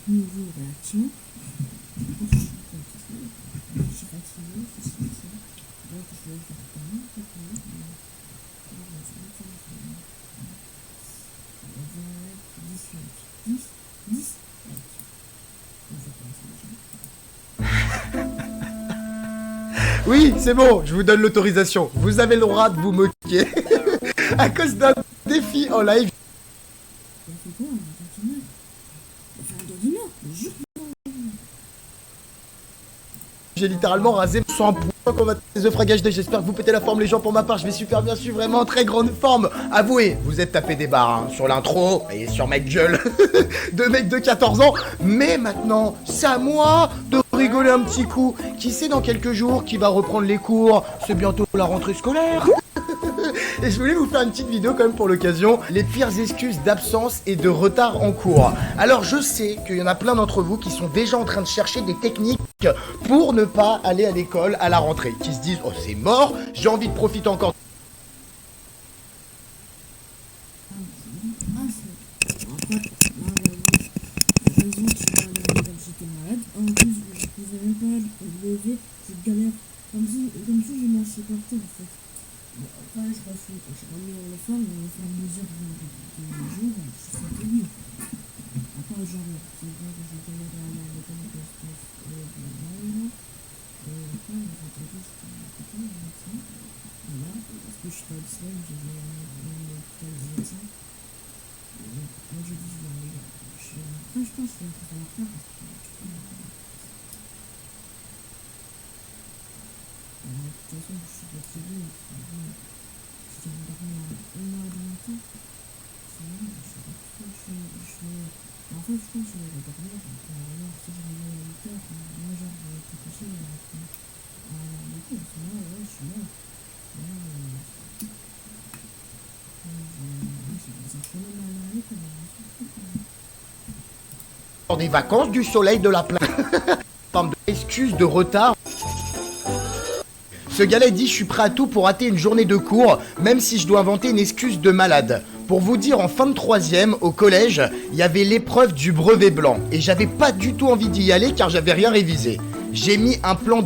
niveau réaction. Quand je suis fatiguée, donc je vais faire comment on va mettre 10 likes. 10 likes. On va commencer déjà. Oui, c'est bon, je vous donne l'autorisation. Vous avez le droit de vous moquer. À cause d'un défi en live. On fait quoi? On va continuer. On va faire un doigt d'honneur. Je jure. J'ai littéralement rasé 100 points qu'on va les œufragages de. J'espère que vous pétez la forme les gens. Pour ma part je vais super bien, je suis vraiment en très grande forme. Avouez, vous êtes tapé des barres hein, sur l'intro et sur ma gueule de mec de 14 ans. Mais maintenant c'est à moi de rigoler un petit coup. Qui sait dans quelques jours qui va reprendre les cours? C'est bientôt la rentrée scolaire. Et je voulais vous faire une petite vidéo quand même pour l'occasion. Les pires excuses d'absence et de retard en cours. Alors je sais qu'il y en a plein d'entre vous qui sont déjà en train de chercher des techniques pour ne pas aller à l'école à la rentrée. Qui se disent, oh c'est mort, j'ai envie de profiter encore. Comme si je m'en supportais en fait. Bon, après, je remis en effort, mais au fur et à mesure des jours, je sentais mieux. Après, genre, c'est vrai que j'ai galéré à aller à l'école de stress et de mal. Et après, le vendredi, j'étais à l'hôpital, au médecin. Voilà, parce que je suis pas seule, j'avais un hôpital de médecin. Et moi, j'ai dit, je vais aller. Après, je pense que je vais faire la part parce que de toute façon, je suis fatiguée. Je viens de dormir à 1h du matin. Sinon, je suis fatiguée. En fait, je pense que je vais dormir. Alors, si je réveille à 8h, moi, genre, je vais être couché à l'école. Sinon, ouais, je suis là. Là, ça fait mal à l'école. Des vacances, du soleil, de la plage. Forme d'excuse de retard. Ce gars-là dit je suis prêt à tout pour rater une journée de cours, même si je dois inventer une excuse de malade. Pour vous dire, en fin de 3ème, au collège, il y avait l'épreuve du brevet blanc. Et j'avais pas du tout envie d'y aller car j'avais rien révisé. J'ai mis un plan...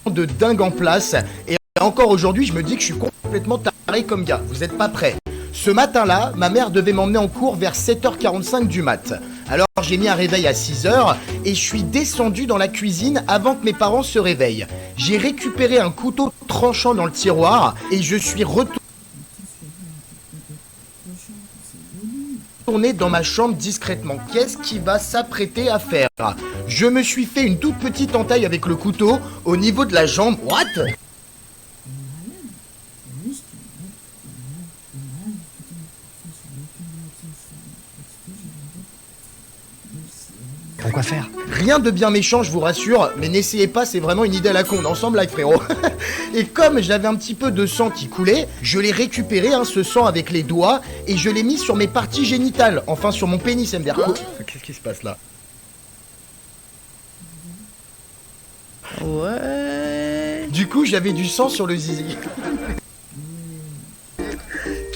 de dingue en place. Et encore aujourd'hui, je me dis que je suis complètement taré comme gars. Vous êtes pas prêts. Ce matin-là, ma mère devait m'emmener en cours vers 7h45 du mat. Alors j'ai mis un réveil à 6h et je suis descendu dans la cuisine avant que mes parents se réveillent. J'ai récupéré un couteau tranchant dans le tiroir et je suis retourné dans ma chambre discrètement. Qu'est-ce qu'il va s'apprêter à faire? Je me suis fait une toute petite entaille avec le couteau au niveau de la jambe. What? Quoi faire? Rien de bien méchant, je vous rassure, mais n'essayez pas, c'est vraiment une idée à la con. Ensemble live, frérot. Et comme j'avais un petit peu de sang qui coulait, je l'ai récupéré, hein, ce sang avec les doigts, et je l'ai mis sur mes parties génitales, enfin sur mon pénis, MDR. Qu'est-ce qui se passe là? Ouais. Du coup, j'avais du sang sur le zizi.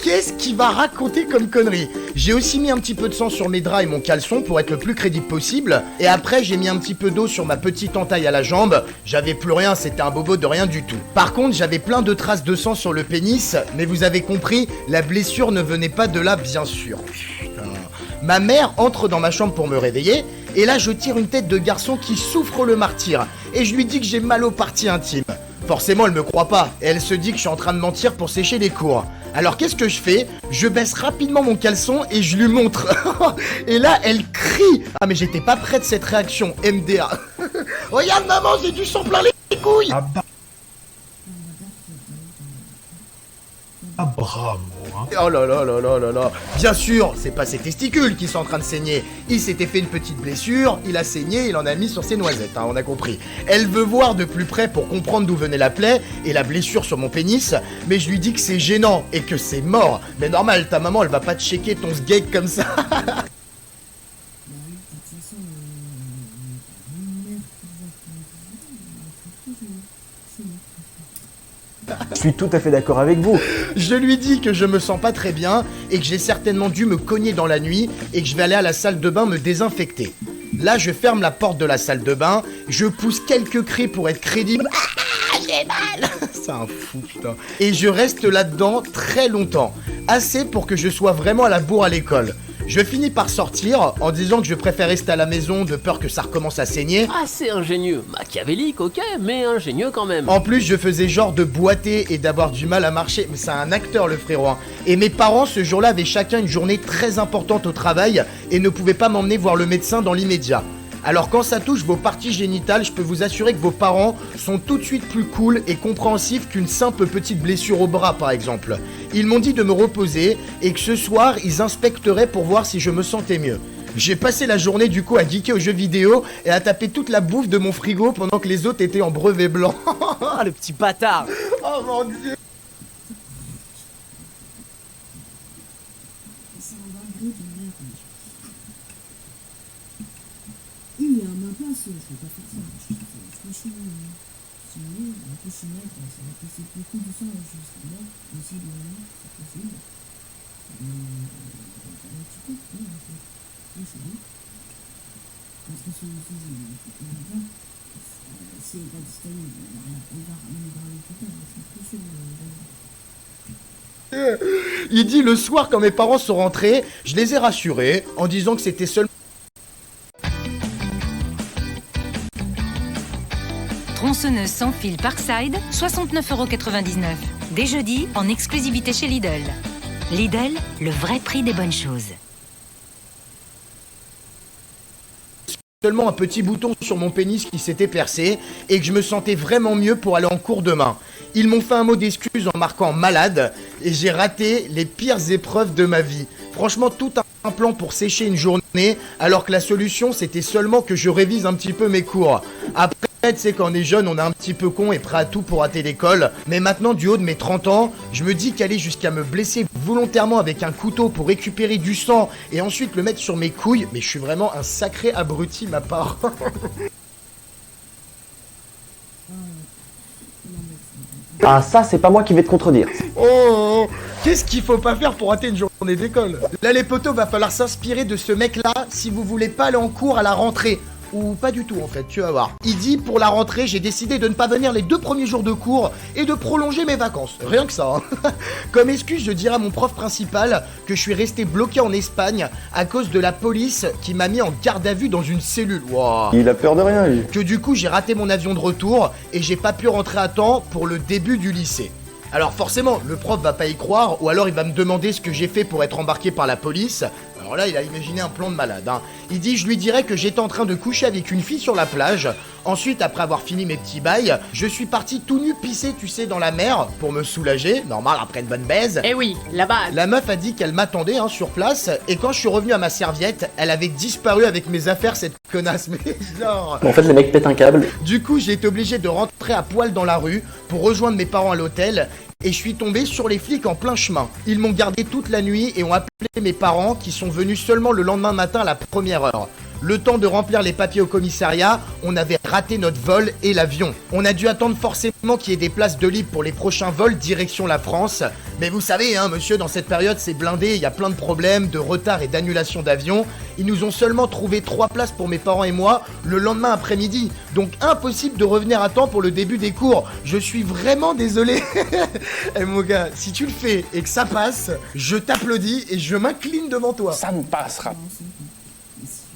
Qu'est-ce qu'il va raconter comme connerie? J'ai aussi mis un petit peu de sang sur mes draps et mon caleçon pour être le plus crédible possible. Et après, j'ai mis un petit peu d'eau sur ma petite entaille à la jambe. J'avais plus rien, c'était un bobo de rien du tout. Par contre, j'avais plein de traces de sang sur le pénis. Mais vous avez compris, la blessure ne venait pas de là, bien sûr. Putain. Ma mère entre dans ma chambre pour me réveiller. Et là, je tire une tête de garçon qui souffre le martyre. Et je lui dis que j'ai mal aux parties intimes. Forcément, elle me croit pas, et elle se dit que je suis en train de mentir pour sécher les cours. Alors qu'est-ce que je fais? Je baisse rapidement mon caleçon et je lui montre. Et là, elle crie. Ah mais j'étais pas prêt de cette réaction, MDA. Regarde maman, j'ai du sang plein les couilles. Ah bravo hein. Oh là là là là là là. Bien sûr, c'est pas ses testicules qui sont en train de saigner. Il s'était fait une petite blessure, il a saigné, il en a mis sur ses noisettes, hein, on a compris. Elle veut voir de plus près pour comprendre d'où venait la plaie et la blessure sur mon pénis, mais je lui dis que c'est gênant et que c'est mort. Mais normal, ta maman elle va pas te checker ton sgeg comme ça. c'est bon. Je suis tout à fait d'accord avec vous. Je lui dis que je me sens pas très bien et que j'ai certainement dû me cogner dans la nuit et que je vais aller à la salle de bain me désinfecter. Là, je ferme la porte de la salle de bain, je pousse quelques cris pour être crédible. Ah, j'ai mal. C'est un fou, putain. Et je reste là-dedans très longtemps. Assez pour que je sois vraiment à la bourre à l'école. Je finis par sortir en disant que je préfère rester à la maison de peur que ça recommence à saigner. Assez ingénieux, machiavélique, ok, mais ingénieux quand même. En plus, je faisais genre de boiter et d'avoir du mal à marcher. Mais c'est un acteur, le frérot. Hein. Et mes parents, ce jour-là, avaient chacun une journée très importante au travail et ne pouvaient pas m'emmener voir le médecin dans l'immédiat. Alors quand ça touche vos parties génitales, je peux vous assurer que vos parents sont tout de suite plus cool et compréhensifs qu'une simple petite blessure au bras par exemple. Ils m'ont dit de me reposer et que ce soir, ils inspecteraient pour voir si je me sentais mieux. J'ai passé la journée du coup à geeker aux jeux vidéo et à taper toute la bouffe de mon frigo pendant que les autres étaient en brevet blanc. Ah, le petit bâtard. Oh mon dieu. C'est un dingue de merde. Oui, à ma place, je vais pas faire ça. Je vais franchement, c'est mieux. Un peu chimère, ça va passer beaucoup de sang jusqu'à là. Aussi, c'est possible. Un petit peu, oui, en fait. Oui, c'est bon. Parce que si on va pas, si elle n'est pas disponible, on va ramener dans l'hôpital. C'est plus sûr. Il dit le soir quand mes parents sont rentrés, je les ai rassurés en disant que c'était seulement... Tronçonneuse sans fil Parkside, 69,99 €. Dès jeudi, en exclusivité chez Lidl. Lidl, le vrai prix des bonnes choses. seulement un petit bouton sur mon pénis qui s'était percé et que je me sentais vraiment mieux pour aller en cours demain. Ils m'ont fait un mot d'excuse en marquant malade et j'ai raté les pires épreuves de ma vie. Franchement, tout un plan pour sécher une journée alors que la solution c'était seulement que je révise un petit peu mes cours. Après, tu sais, quand on est jeune, on est un petit peu con et prêt à tout pour rater l'école. Mais maintenant, du haut de mes 30 ans, je me dis qu'aller jusqu'à me blesser volontairement avec un couteau pour récupérer du sang et ensuite le mettre sur mes couilles, mais je suis vraiment un sacré abruti, ma part. Ah, ça, c'est pas moi qui vais te contredire. Oh, qu'est-ce qu'il faut pas faire pour rater une journée d'école? Là, les potos, va falloir s'inspirer de ce mec-là si vous voulez pas aller en cours à la rentrée. Ou pas du tout en fait, tu vas voir. Il dit pour la rentrée, j'ai décidé de ne pas venir les 2 premiers jours de cours et de prolonger mes vacances. Rien que ça. Hein. Comme excuse, je dirais à mon prof principal que je suis resté bloqué en Espagne à cause de la police qui m'a mis en garde à vue dans une cellule. Wow. Il a peur de rien, lui. Que du coup, j'ai raté mon avion de retour et j'ai pas pu rentrer à temps pour le début du lycée. Alors forcément, le prof va pas y croire ou alors il va me demander ce que j'ai fait pour être embarqué par la police. Alors là, il a imaginé un plan de malade. Hein. Il dit, je lui dirais que j'étais en train de coucher avec une fille sur la plage. Ensuite, après avoir fini mes petits bails, je suis parti tout nu pisser, tu sais, dans la mer pour me soulager. Normal, après une bonne baise. Eh oui, la base. La meuf a dit qu'elle m'attendait hein, sur place. Et quand je suis revenu à ma serviette, elle avait disparu avec mes affaires, cette connasse. Mais genre... En fait, les mecs pètent un câble. Du coup, j'ai été obligé de rentrer à poil dans la rue pour rejoindre mes parents à l'hôtel. Et je suis tombé sur les flics en plein chemin. Ils m'ont gardé toute la nuit et ont appelé mes parents qui sont venus seulement le lendemain matin à la première heure. Le temps de remplir les papiers au commissariat, on avait raté notre vol et l'avion. On a dû attendre forcément qu'il y ait des places de libre pour les prochains vols direction la France. Mais vous savez, hein, monsieur, dans cette période, c'est blindé, il y a plein de problèmes, de retard et d'annulation d'avions. Ils nous ont seulement trouvé 3 places pour mes parents et moi le lendemain après-midi. Donc impossible de revenir à temps pour le début des cours. Je suis vraiment désolé. Eh mon gars, si tu le fais et que ça passe, je t'applaudis et je m'incline devant toi. Ça ne passera. Non, c'est bon.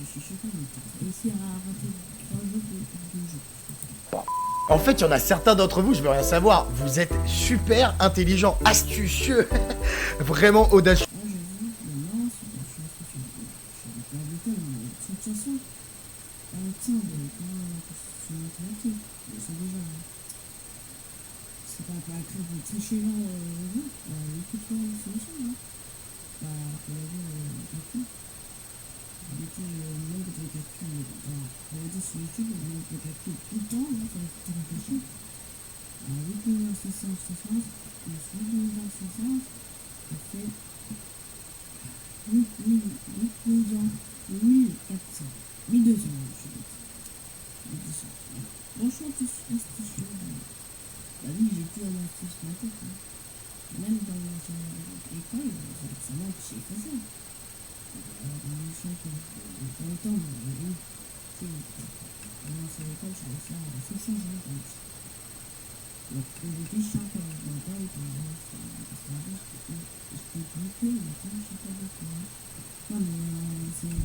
Je suis choqué, mais t'as réussi à rater 3 jours pour 2 jours. En fait, il y en a certains d'entre vous, je veux rien savoir. Vous êtes super intelligents, astucieux, vraiment audacieux. Moi, j'ai dit, non, c'est pas chose que tu veux. Je suis pas à l'école, mais de toute façon, tiens, tu m'as traité. Je sais déjà. C'est pas grave de tricher là, non. Écoute-toi la solution, hein. Bah, on a vu, pas tout. On était manque de calcul. On avait dit sur YouTube, on manque de calcul tout le temps, là, ça va faire réfléchir. 8 660, plus 8 660, ça fait 8 400, 1200, je suis bête. 1200. Franchement, tu suis astucieux. tout un artiste dans la tête. Hein. Même dans l'école, ça m'a empêché de faire ça. Dans les chanteurs, dans le temps, oui, c'est à l'école, je faisais ça assez sans gêne. Donc, au début, je chantais dans le temps, parce que j'étais bloquée, mais quand je chantais beaucoup. Non, mais c'est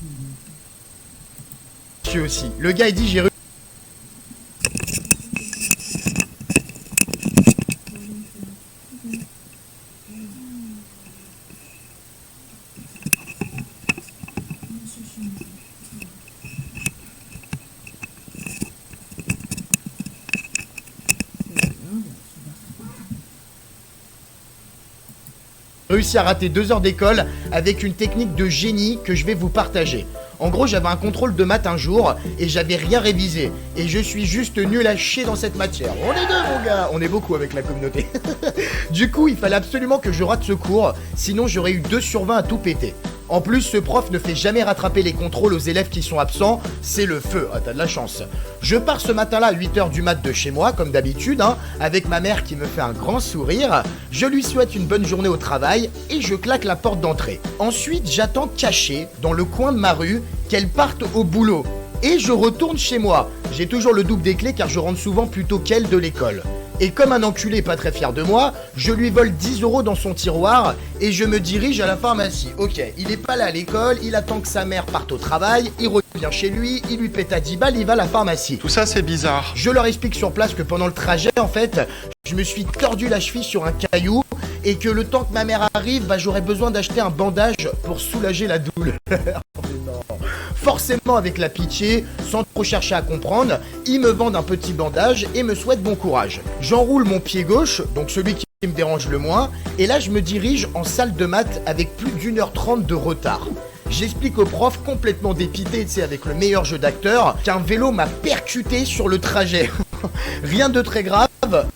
Je suis aussi. Le gars, il dit j'ai réussi à rater 2 heures d'école avec une technique de génie que je vais vous partager. En gros, j'avais un contrôle de maths un jour et j'avais rien révisé. Et je suis juste nul à chier dans cette matière. On est deux, mon gars. On est beaucoup avec la communauté. Du coup, il fallait absolument que je rate ce cours, sinon j'aurais eu 2 sur 20 à tout péter. En plus, ce prof ne fait jamais rattraper les contrôles aux élèves qui sont absents, c'est le feu, ah t'as de la chance. Je pars ce matin-là à 8h du mat de chez moi, comme d'habitude, hein, avec ma mère qui me fait un grand sourire, je lui souhaite une bonne journée au travail et je claque la porte d'entrée. Ensuite, j'attends caché, dans le coin de ma rue, qu'elle parte au boulot. Et je retourne chez moi. J'ai toujours le double des clés car je rentre souvent plus tôt qu'elle de l'école. Et comme un enculé pas très fier de moi, je lui vole 10 € dans son tiroir et je me dirige à la pharmacie. Ok, il est pas là à l'école, il attend que sa mère parte au travail, il revient chez lui, il lui pète à 10 balles, il va à la pharmacie. Tout ça, c'est bizarre. Je leur explique sur place que pendant le trajet, en fait, je me suis tordu la cheville sur un caillou et que le temps que ma mère arrive, j'aurais besoin d'acheter un bandage pour soulager la douleur. Forcément avec la pitié, sans trop chercher à comprendre, ils me vendent un petit bandage et me souhaitent bon courage. J'enroule mon pied gauche, donc celui qui me dérange le moins, et là je me dirige en salle de maths avec plus d'1h30 de retard. J'explique au prof complètement dépité, tu sais, avec le meilleur jeu d'acteur, qu'un vélo m'a percuté sur le trajet. Rien de très grave,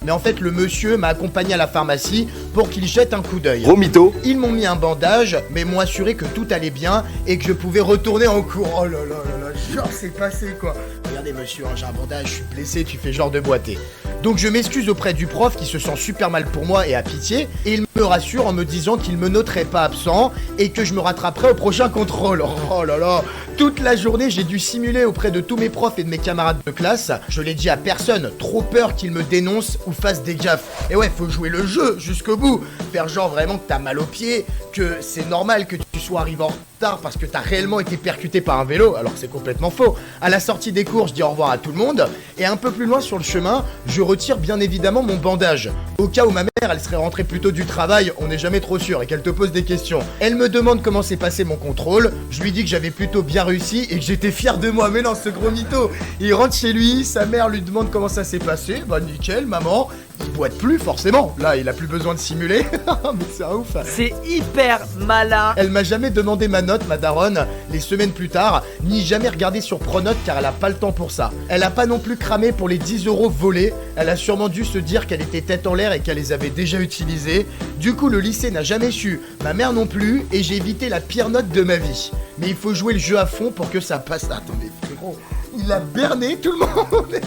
mais en fait le monsieur m'a accompagné à la pharmacie pour qu'il jette un coup d'œil. Gros mytho. Ils m'ont mis un bandage, mais m'ont assuré que tout allait bien et que je pouvais retourner en cours. Oh là là là là, genre c'est passé quoi. Regardez monsieur, hein, j'ai un bandage, je suis blessé, tu fais genre de boiter. Donc je m'excuse auprès du prof qui se sent super mal pour moi et a pitié, et il me rassure en me disant qu'il me noterait pas absent et que je me rattraperai au prochain contrôle. Oh là là, toute la journée j'ai dû simuler auprès de tous mes profs et de mes camarades de classe. Je l'ai dit à personne, trop peur qu'ils me dénoncent ou fassent des gaffes. Et ouais, faut jouer le jeu jusqu'au bout. Faire genre vraiment que t'as mal aux pieds, que c'est normal que tu sois arrivé en retard parce que t'as réellement été percuté par un vélo, alors que c'est complètement faux. À la sortie des cours, je dis au revoir à tout le monde, et un peu plus loin sur le chemin, je retire bien évidemment mon bandage. Au cas où ma mère, elle serait rentrée plus tôt du travail, on n'est jamais trop sûr, et qu'elle te pose des questions. Elle me demande comment s'est passé mon contrôle, je lui dis que j'avais plutôt bien réussi et que j'étais fier de moi. Mais non, ce gros mytho. Il rentre chez lui, sa mère lui demande comment ça s'est passé, bah nickel, maman. Il boite plus forcément, là il a plus besoin de simuler. Mais c'est un ouf. C'est hyper malin. Elle m'a jamais demandé ma note, ma daronne, les semaines plus tard, ni jamais regardé sur Pronote car elle a pas le temps pour ça. Elle a pas non plus cramé pour les 10 € volés, elle a sûrement dû se dire qu'elle était tête en l'air et qu'elle les avait déjà utilisés. Du coup le lycée n'a jamais su, ma mère non plus, et j'ai évité la pire note de ma vie. Mais il faut jouer le jeu à fond pour que ça passe. Attendez frérot, il a berné tout le monde.